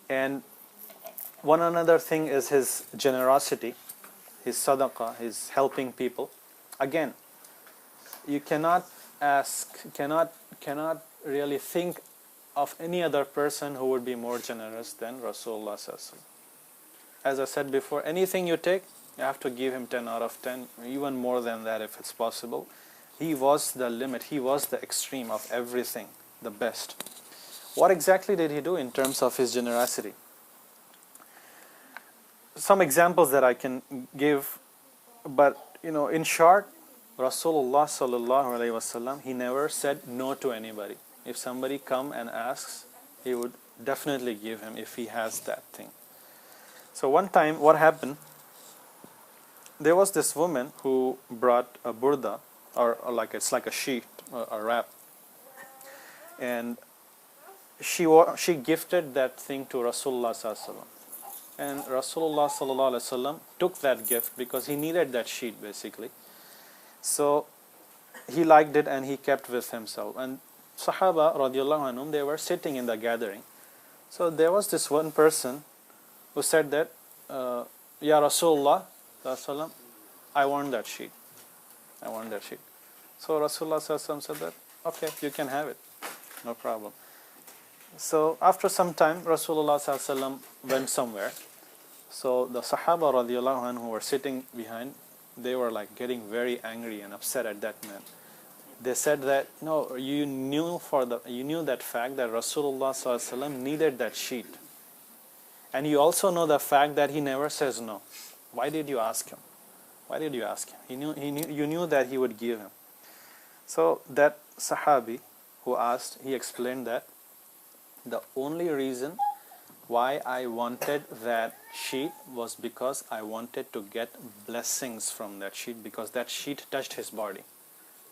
And one another thing is his generosity, his sadaqah, his helping people. Again, you cannot really think of any other person who would be more generous than Rasulullah sallallahu alaihi wasallam. As I said before, anything you take, you have to give him 10 out of 10, even more than that if it's possible. He was the limit, he was the extreme of everything, the best. What exactly did he do in terms of his generosity? Some examples that I can give, but in short, Rasulullah sallallahu alaihi wasallam, he never said no to anybody. If somebody come and asks, he would definitely give him if he has that thing. So one time, what happened? There was this woman who brought a burda, or it's like a sheet, a wrap, and she gifted that thing to Rasulullah sallallahu alaihi wasallam. And Rasulullah sallallahu alaihi wasallam took that gift because he needed that sheet basically. So he liked it and he kept with himself. And Sahaba radiallahu anhum, they were sitting in the gathering. So there was this one person who said that, Ya Rasulullah sallallahu, I want that sheet. I want that sheet. So Rasulullah sallallahu said that, okay, you can have it, no problem. So after some time, Rasulullah sallallahu went somewhere. So the Sahaba radiallahu anhu who were sitting behind, they were like getting very angry and upset at that man. They said that, no, you knew that fact that Rasulullah sallallahu needed that sheet. And you also know the fact that he never says no. Why did you ask him? Why did you ask him? You knew that he would give him. So that Sahabi who asked, he explained that the only reason why I wanted that sheet was because I wanted to get blessings from that sheet, because that sheet touched his body.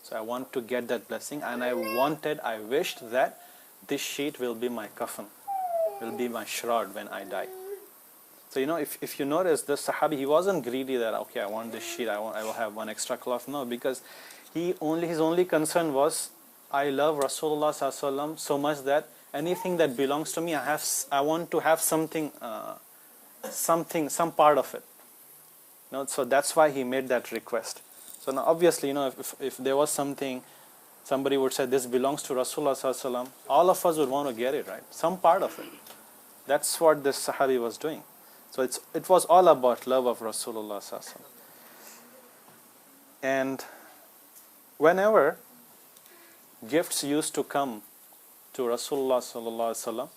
So I want to get that blessing, and I wished that this sheet will be my coffin, will be my shroud when I die. So if you notice, the Sahabi, he wasn't greedy that, okay, I want this sheet, I will have one extra cloth. No, because his only concern was, I love Rasulullah sallallahu alaihi wasallam so much that anything that belongs to me, I want to have some part of it. So that's why he made that request. So now obviously, if there was something, somebody would say this belongs to Rasulullah sallallahu alaihi wasallam, all of us would want to get it, right? Some part of it. That's what this Sahabi was doing. So it was all about love of Rasulullah sallallahu alaihi wasallam. And whenever gifts used to come to Rasulullah sallallahu alaihi wasallam,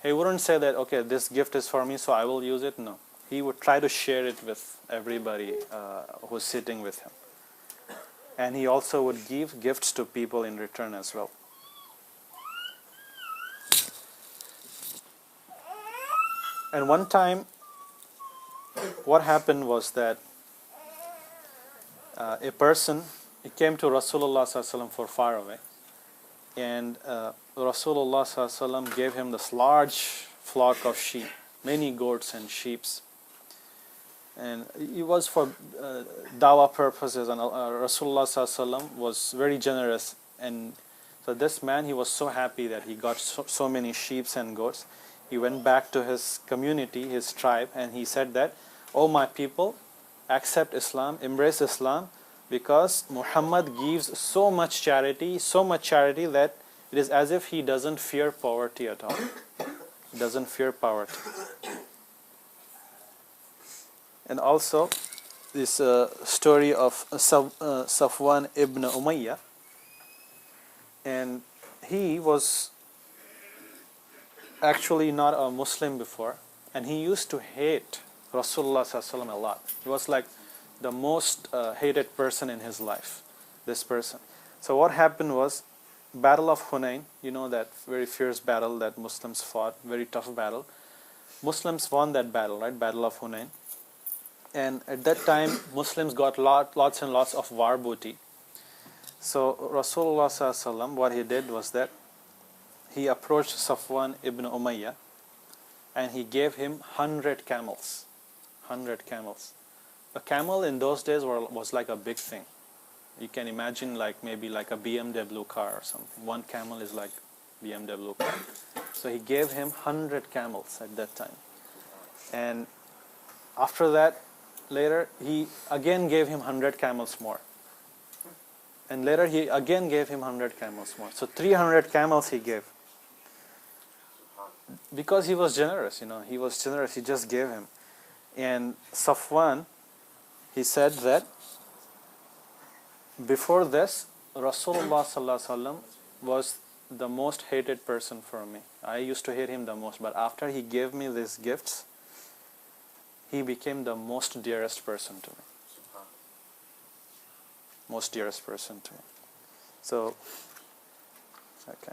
he wouldn't say that, okay, this gift is for me, so I will use it. No, he would try to share it with everybody who's sitting with him, and he also would give gifts to people in return as well. And one time, what happened was that a person, he came to Rasulullah sallallahu alaihi wasallam for far away. And Rasulullah sallallahu alaihi wasallam gave him this large flock of sheep, many goats and sheep. And it was for dawah purposes, and Rasulullah sallallahu alaihi wasallam was very generous. And so this man, he was so happy that he got so many sheep and goats. He went back to his community, his tribe, and he said that, oh my people, accept Islam, embrace Islam, because Muhammad gives so much charity that it is as if he doesn't fear poverty at all. He doesn't fear poverty. And also, this story of Safwan ibn Umayyah, and he was actually not a Muslim before, and he used to hate Rasulullah sallallahu alaihi wasallam a lot. He was like the most hated person in his life, this person. So what happened was, Battle of Hunain, that very fierce battle that Muslims fought, very tough battle. Muslims won that battle, right? Battle of Hunain. And at that time, Muslims got lots and lots of war booty. So Rasulullah sallallahu alaihi wasallam, what he did was that he approached Safwan ibn Umayyah and he gave him 100 camels. 100 camels. A camel in those days was like a big thing. You can imagine maybe like a BMW car or something. One camel is like BMW car. So he gave him 100 camels at that time. And after that, later, he again gave him 100 camels more. And later he again gave him 100 camels more. So 300 camels he gave. Because he was generous, he was generous, he just gave him. And Safwan, he said that before this, Rasulullah sallallahu alaihi wasallam was the most hated person for me. I used to hate him the most, but after he gave me these gifts, he became the most dearest person to me. Most dearest person to me. So, okay.